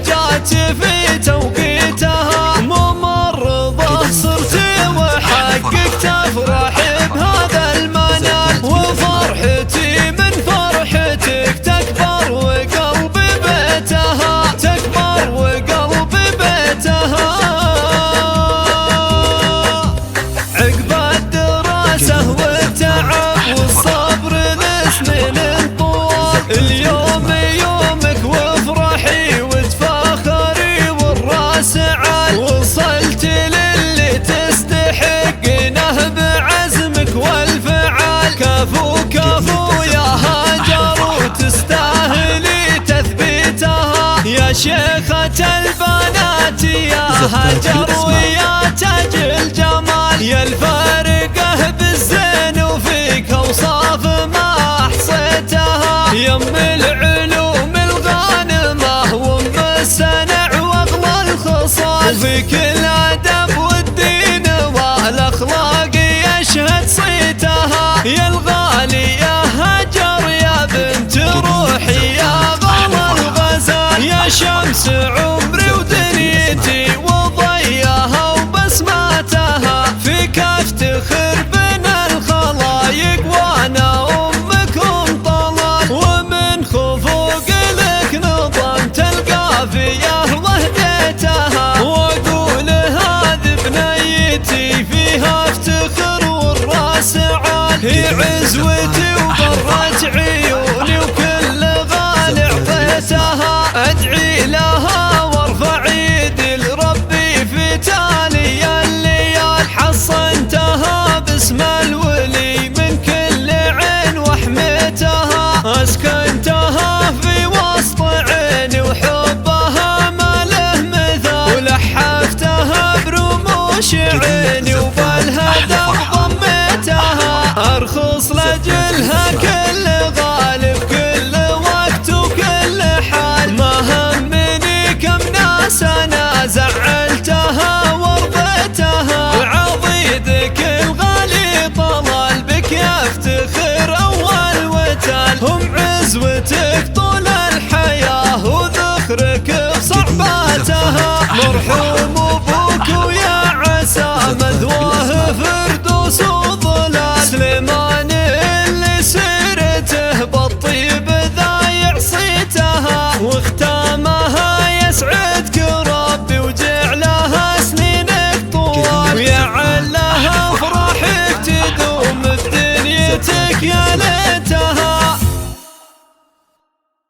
جات في توقيتها، ممرضة صرت وحقك تفرح بهذا المنال، وفرحتي من فرحتك تكبر وقلبي بيتها، تكبر وقلبي بيتها. عقب الدراسة والتعب والصبر لسنين طوال، اليوم يومك وافرحي وتفاخري والراس عال، وصلت للي تستحقينه بعزمك والفعال، كفو كفو يا هاجر وتستاهلي تثبيتها، يا شيخة البنات يا هاجر ويا تاج الجمال، يا الفارقة بالزين وفيك اوصاف ما احصيتها، يم العلوم الغانمة وام السنع واغلى الخصال، وفيك الادب والدين والاخلاق يشهد صيتها، يا الغالي يا هاجر يا بنت روحي يا غلا الغزال، يا شمس عمري ودنيتي وضياها وبسماتها، فيك افتخر بين الخلايق وانا امكم طلال، ومن خفوق لك نظمت القافيه وهديتها، واقول هذه بنيتي فيها افتخر والراس عال، هي عزوتي وبرت عيوني وكل غالي اعطيتها، ادعي لها وارفع ايدي لربي في تالي الليال، حصنتها باسم الولي من كل عين وحميتها، اسكنتها في وسط عيني وحبها ما له مثال، ولحفتها برموش عيني وبالهدف ضميتها، ارخص لاجلها كل غالي بكل وقت وكل حال، ما همني كم ناس انا زعلتها ورضيتها، وعضيدك الغالي طلال بك يفتخر اول وتال، هم عزوتك طول الحياة وذخرك بصعباتها، مرحوم ابوك ويا عسى مثواه فردوس وظلال، سليمان اللي سيرته بالطيب ذا يعصيتها، واختامها يسعدك ربي وجعلها سنينك طوال، ويا علها افراحك تدوم بدنيتك يا ليل.